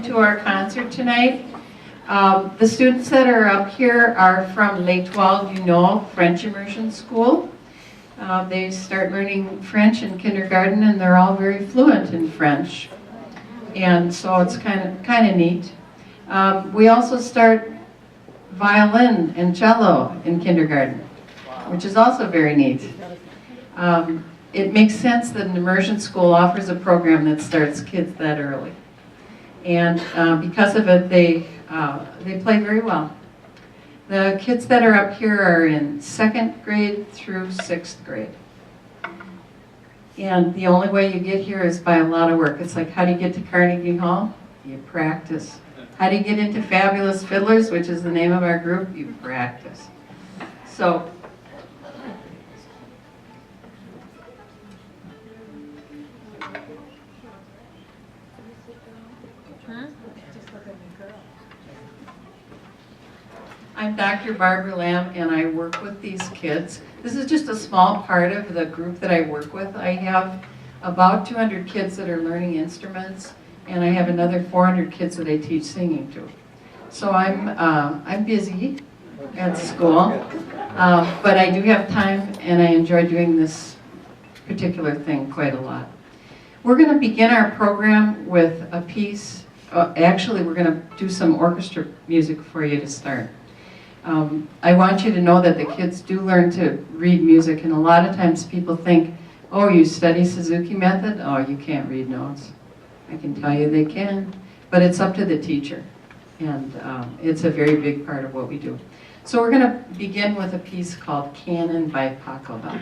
to our concert tonight. The students that are up here are from L'Étoile du Nord French Immersion School. They start learning French in kindergarten, and they're all very fluent in French. And so it's kind of neat. We also start violin and cello in kindergarten, which is also very neat. It makes sense that an immersion school offers a program that starts kids that early. And because of it, they play very well. The kids that are up here are in 2nd grade through 6th grade. And the only way you get here is by a lot of work. It's like, how do you get to Carnegie Hall? You practice. How do you get into Fabulous Fiddlers, which is the name of our group? You practice. So, I'm Dr. Barbara Lamb, and I work with these kids. This is just a small part of the group that I work with. I have about 200 kids that are learning instruments, and I have another 400 kids that I teach singing to. So I'm busy at school, but I do have time, and I enjoy doing this particular thing quite a lot. We're going to begin our program with a piece. Actually, we're going to do some orchestra music for you to start. I want you to know that the kids do learn to read music, and a lot of times people think, oh, you study Suzuki method? Oh, you can't read notes. I can tell you they can, but it's up to the teacher, and it's a very big part of what we do. So we're going to begin with a piece called Canon by Pachelbel.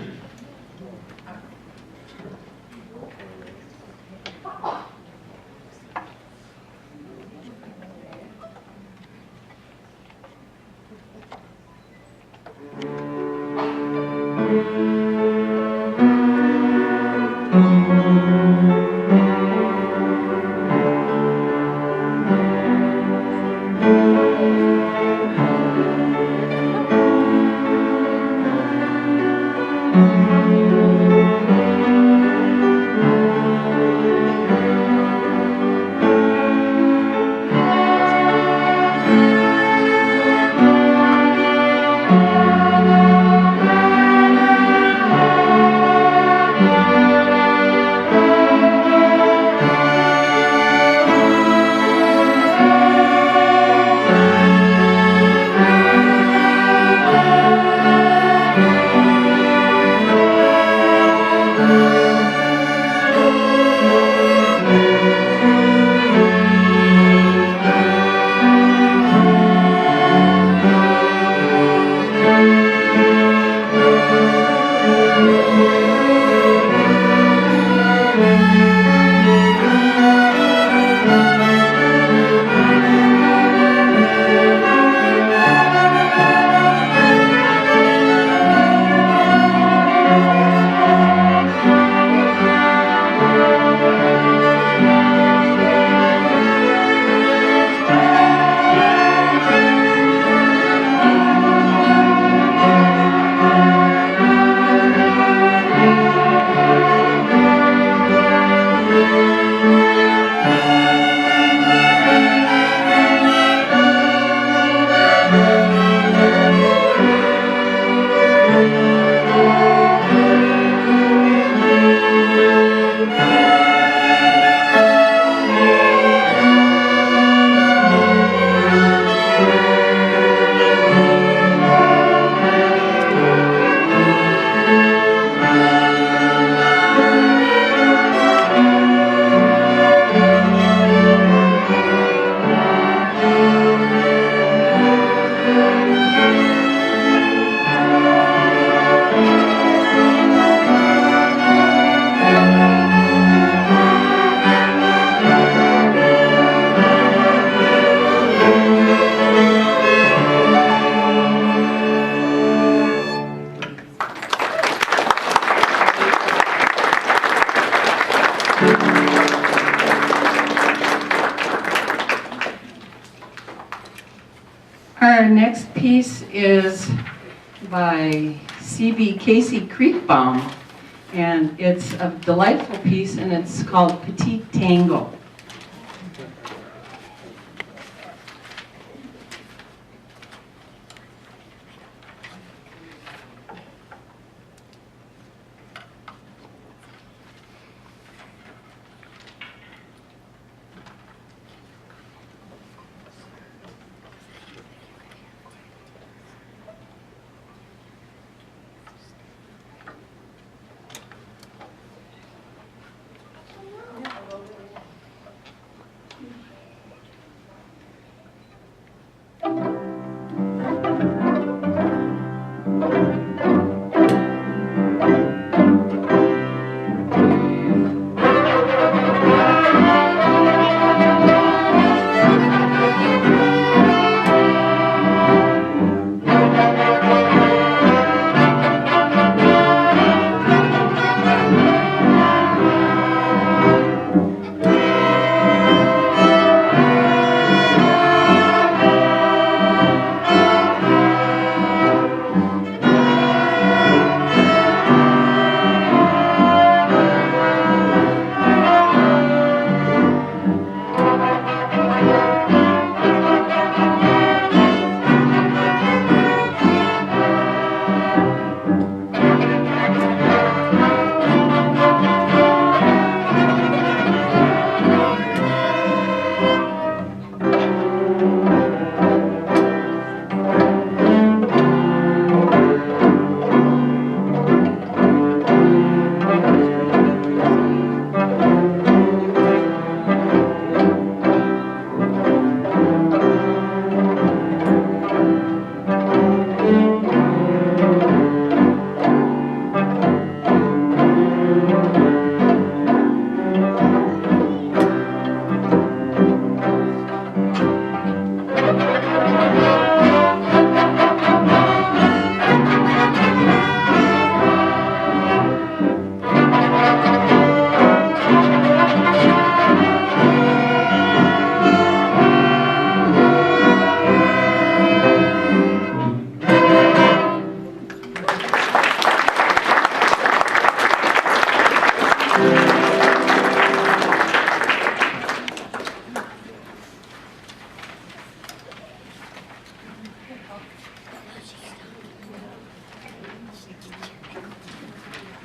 Our next piece is by C.B. Casey Kriegbaum, and it's a delightful piece, and it's called Petit Tango.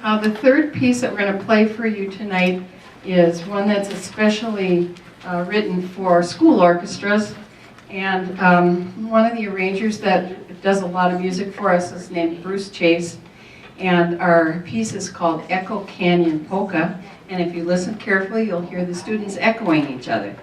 The third piece that we're going to play for you tonight is one that's especially written for school orchestras. And one of the arrangers that does a lot of music for us is named Bruce Chase. And our piece is called Echo Canyon Polka. And if you listen carefully, you'll hear the students echoing each other.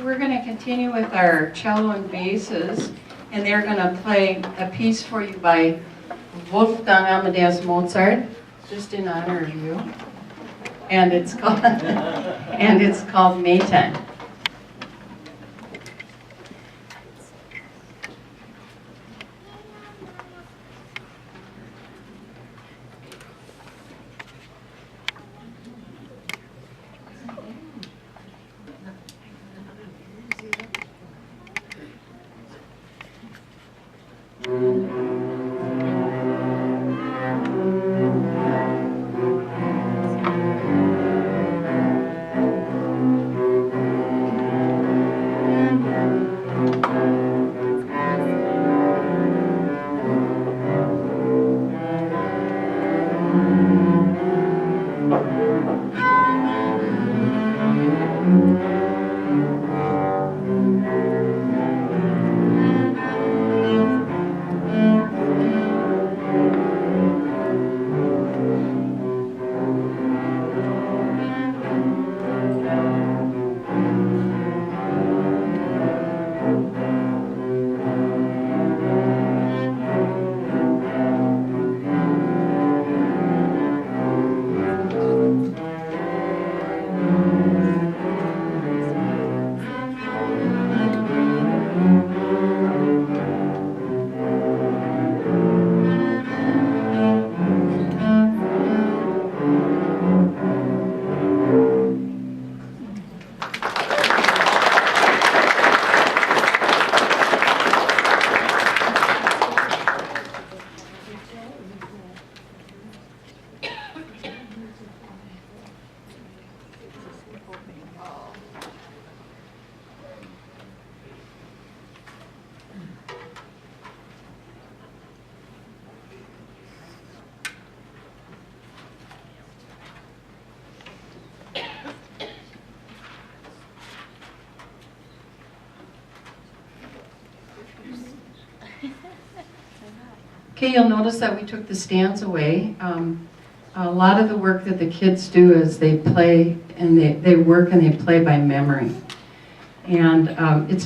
We're going to continue with our cello and basses, and they're going to play a piece for you by Wolfgang Amadeus Mozart, just in honor of you. And it's called Maytime. Okay, you'll notice that we took the stands away. A lot of the work that the kids do is they play and they work and they play by memory. And it's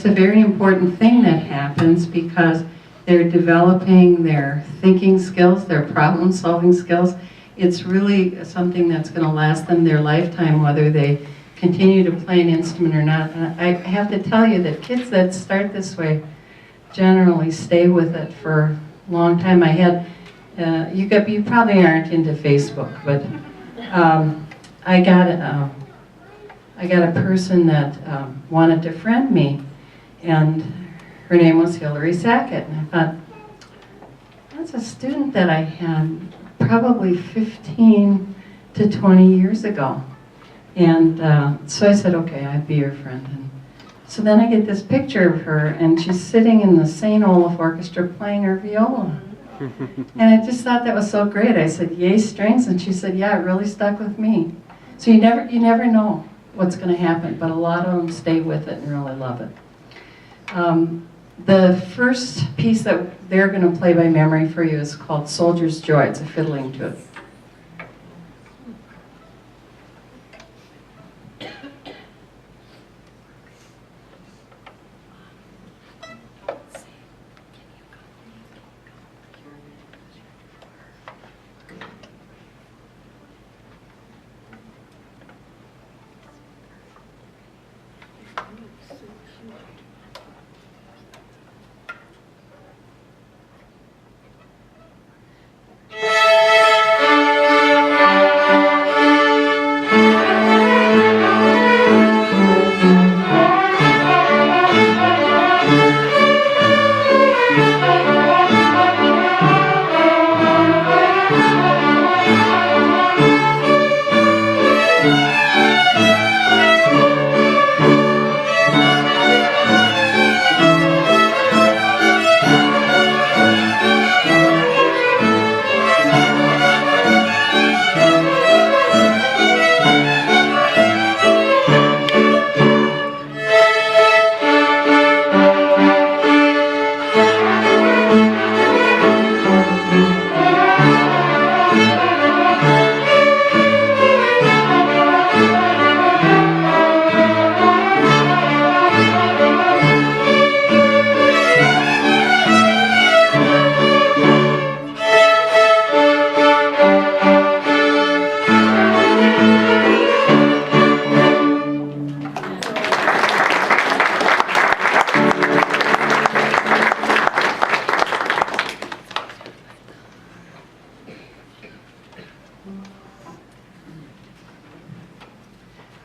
a very important thing that happens because they're developing their thinking skills, their problem solving skills. It's really something that's going to last them their lifetime, whether they continue to play an instrument or not. And I have to tell you that kids that start this way generally stay with it for a long time. I had, you probably aren't into Facebook, but I got a person that wanted to friend me, and her name was Hillary Sackett. And I thought, that's a student that I had probably 15 to 20 years ago. And so I said, okay, I'd be your friend. And so then I get this picture of her, and she's sitting in the St. Olaf Orchestra playing her viola. And I just thought that was so great. I said, yay, strings. And she said, yeah, it really stuck with me. So you never know what's going to happen, but a lot of them stay with it and really love it. The first piece that they're going to play by memory for you is called Soldier's Joy. It's a fiddling tune.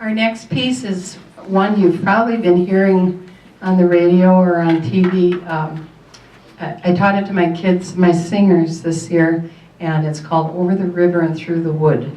Our next piece is one you've probably been hearing on the radio or on TV. I taught it to my kids, my singers this year, and it's called Over the River and Through the Wood.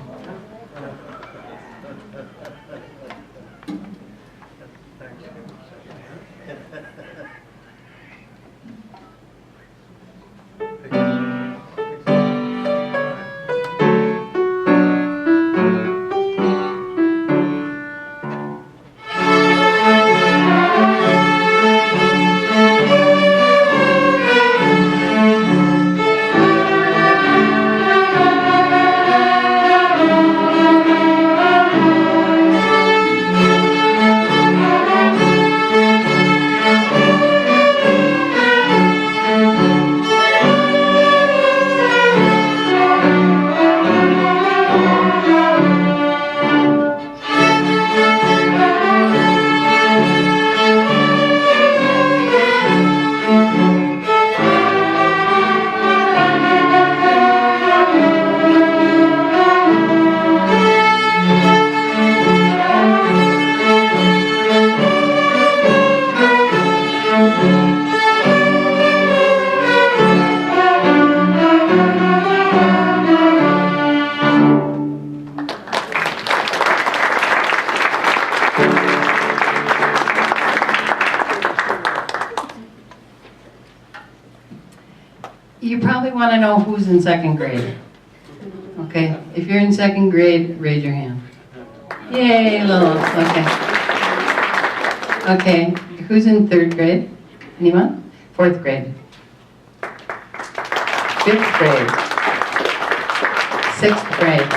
You probably want to know who's in second grade. Okay, if you're in second grade, raise your hand. Yay, Lilith, okay. Okay, who's in third grade? Anyone? Fourth grade. Fifth grade. Sixth grade.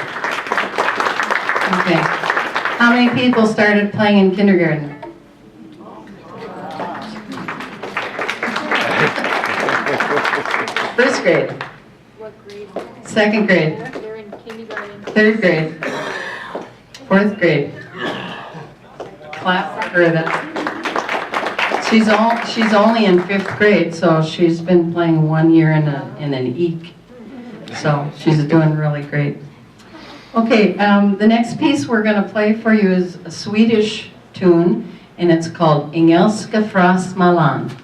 Okay. How many people started playing in kindergarten? First grade. What grade? Second grade. They're in kindergarten. Third grade. Fourth grade. Clap for her. She's only in fifth grade, so she's been playing 1 year in an eek. So she's doing really great. Okay, the next piece we're going to play for you is a Swedish tune, and it's called Engelska fra Småland.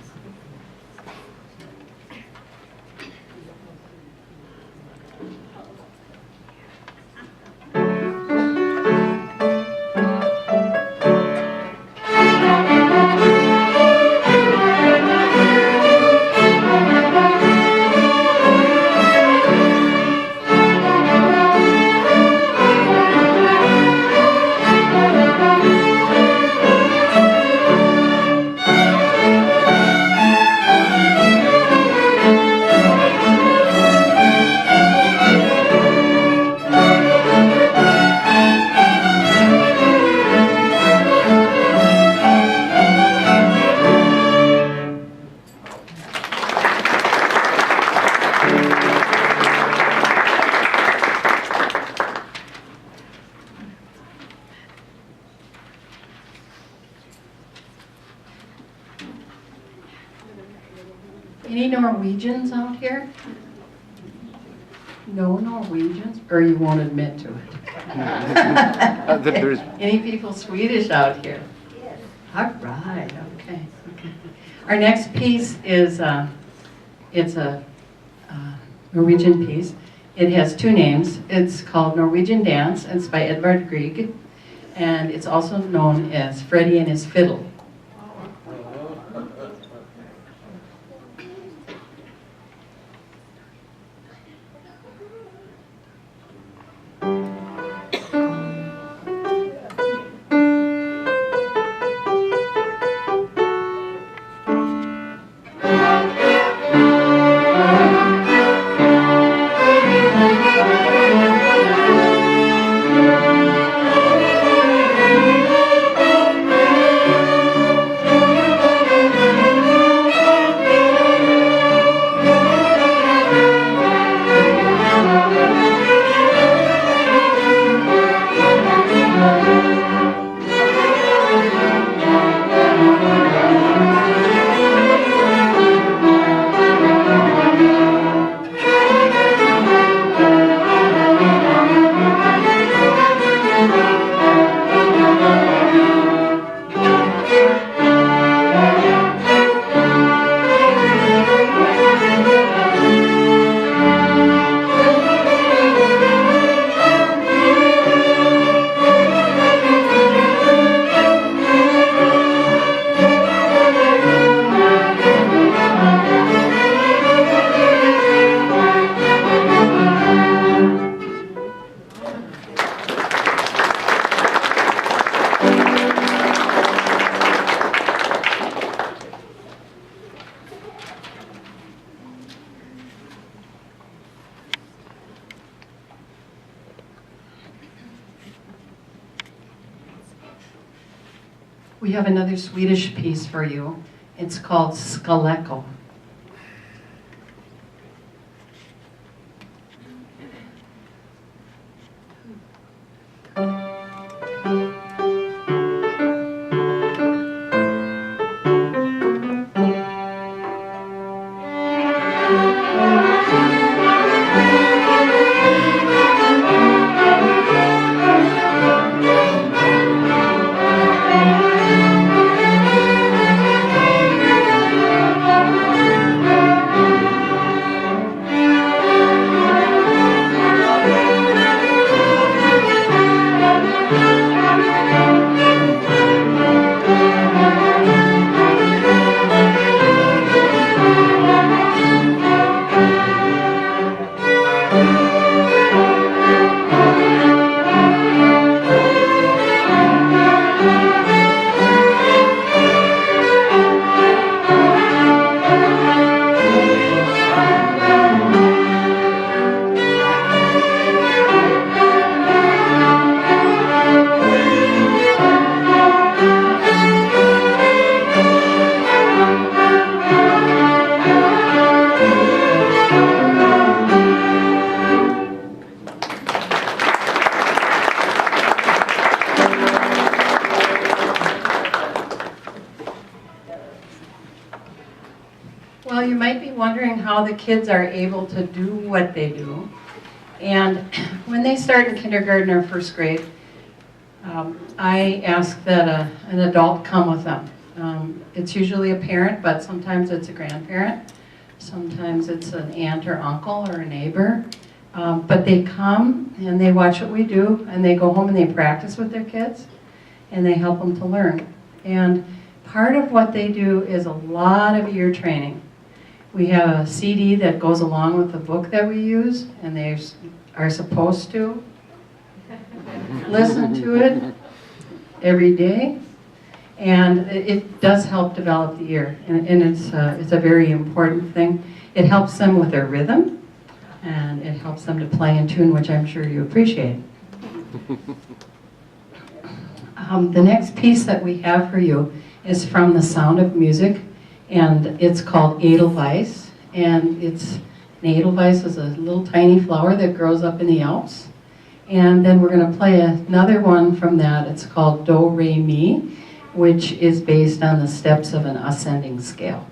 Any Norwegians out here? No Norwegians? Or you won't admit to it? Any people Swedish out here? Yes. All right, okay. Our next piece is, it's a Norwegian piece. It has two names. It's called Norwegian Dance. It's by Edvard Grieg. And it's also known as Freddie and his Fiddle. We have another Swedish piece for you. It's called Skaleko. might be wondering how the kids are able to do what they do. And when they start in kindergarten or first grade, I ask that an adult come with them. It's usually a parent, but sometimes it's a grandparent. Sometimes it's an aunt or uncle or a neighbor. But they come and they watch what we do, and they go home and they practice with their kids, and they help them to learn. And part of what they do is a lot of ear training. We have a CD that goes along with the book that we use, and they are supposed to listen to it every day. And it does help develop the ear, and it's a very important thing. It helps them with their rhythm, and it helps them to play in tune, which I'm sure you appreciate. The next piece that we have for you is from The Sound of Music, and it's called Edelweiss. And an Edelweiss is a little tiny flower that grows up in the Alps. And then we're going to play another one from that. It's called Do Re Mi, which is based on the steps of an ascending scale.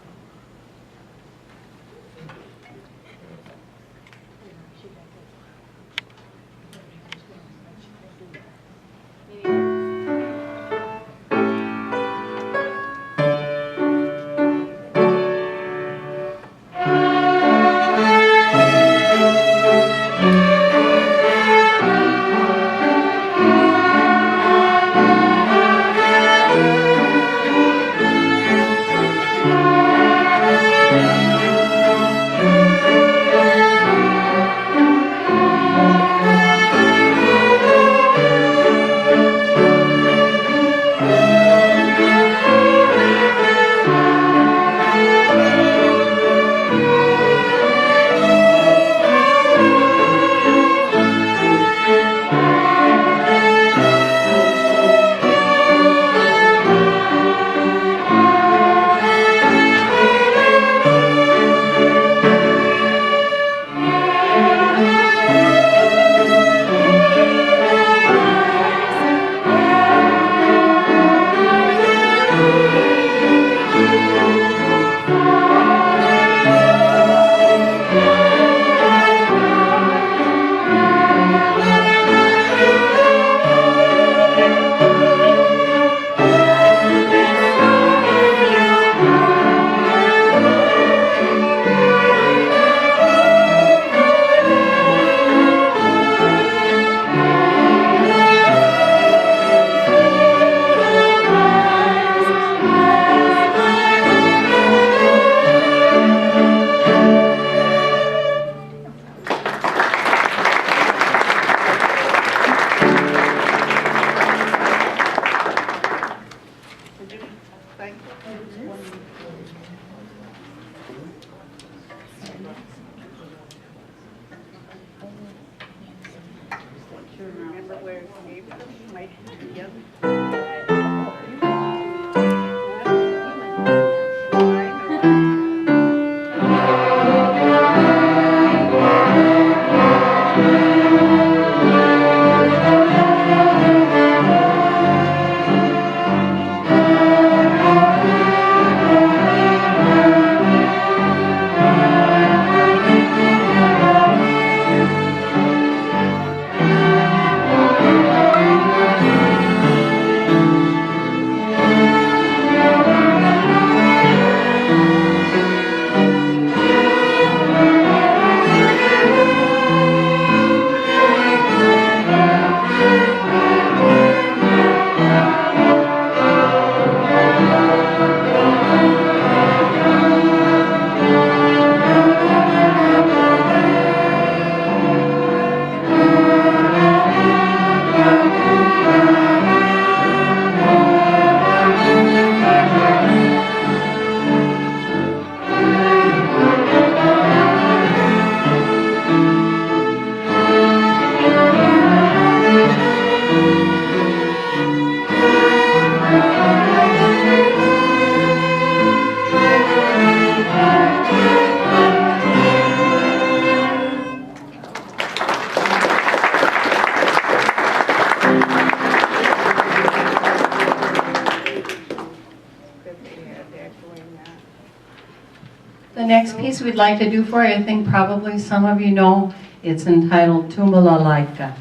The next piece we'd like to do for you, I think probably some of you know, it's entitled Tumala Laika.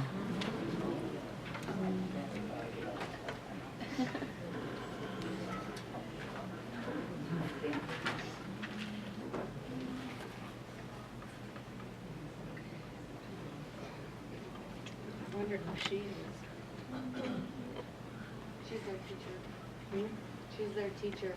I wondered who she is. She's their teacher. She's their teacher.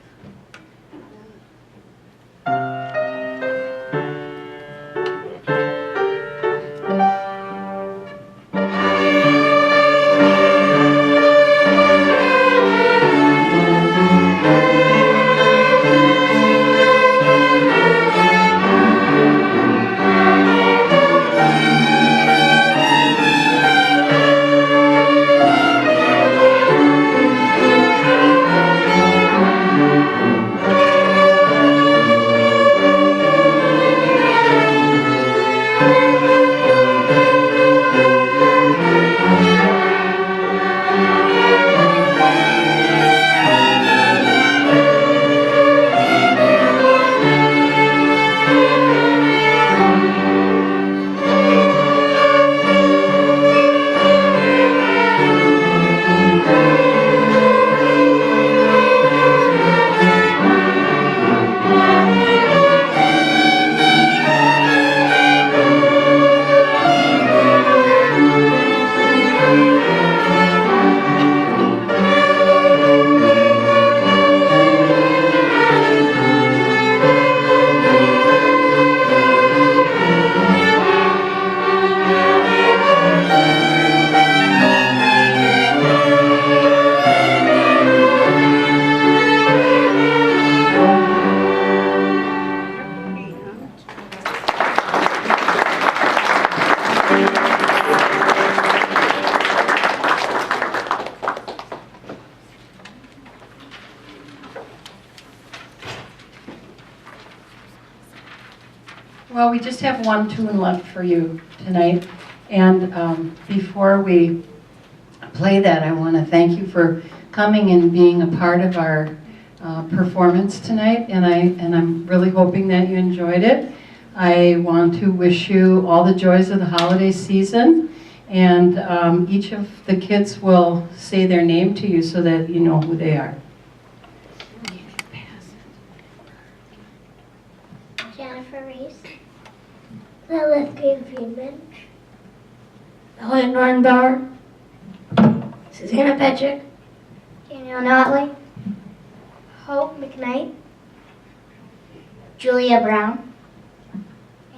Well, we just have one tune left for you tonight, and before we play that, I want to thank you for coming and being a part of our performance tonight, and I'm really hoping that you enjoyed it. I want to wish you all the joys of the holiday season, and each of the kids will say their name to you so that you know who they are. Jennifer Reese, Lilith Green-Friedman, Helen Nornbauer, Susanna Petrick, Daniel Notley, Hope McKnight, Julia Brown,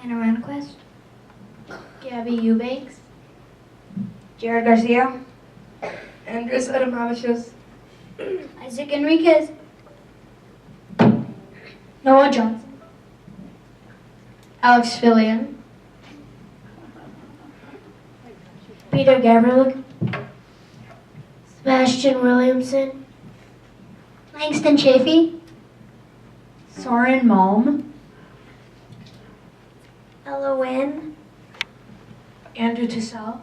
Anna Renquist, Gabby Eubanks, Jared Garcia, Andres Adamavicius, Isaac Enriquez, Noah Johnson, Alex Fillion, Peter Gavrilic, Sebastian Williamson, Langston Chafee, Soren Malm, Ella Wynn, Andrew Tussell,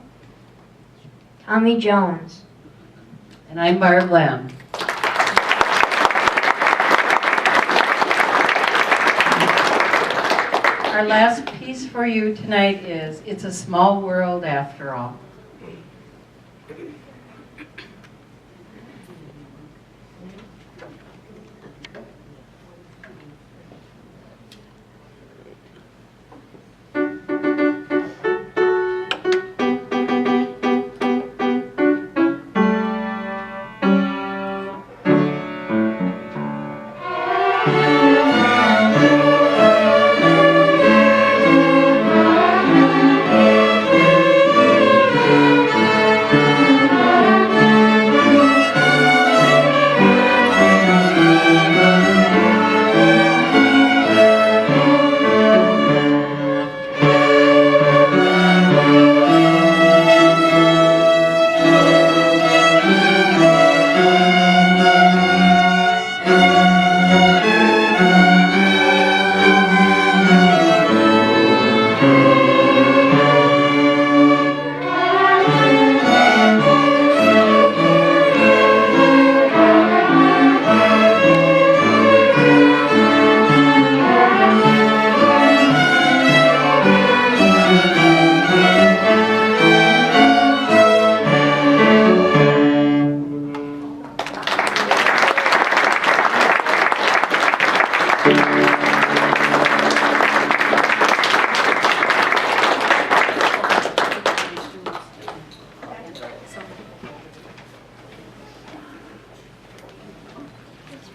Tommy Jones. And I'm Barb Lamb. Our last piece for you tonight is It's a Small World After All.